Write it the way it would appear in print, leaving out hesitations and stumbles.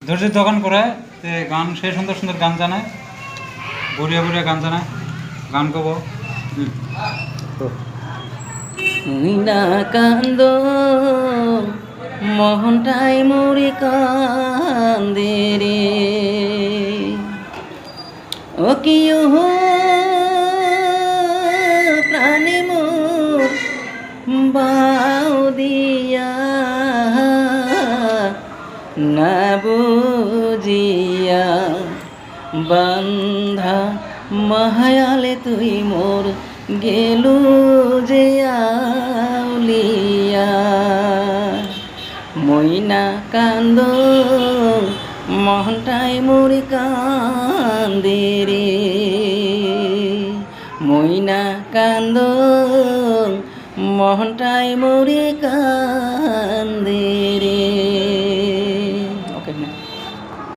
দর্জির দোকান করে তে গান সে সুন্দর সুন্দর গান জানায়, বড়িয়া বড়িয়া গান জানায়, গান গাবো। তুই না কান্দ মোহনটাই মুড়ি কান্দে রে, ও কি প্রাণে মোর বাউ দিয়া না বুঝিয়া বান্ধা মায়ালে তুই মোর গেলু যে আউলিয়া। মইনা কান্দ মনটাই মুড়ি কান্দে রে, মইনা কান্দ মনটাই মুড়ি কান্দে।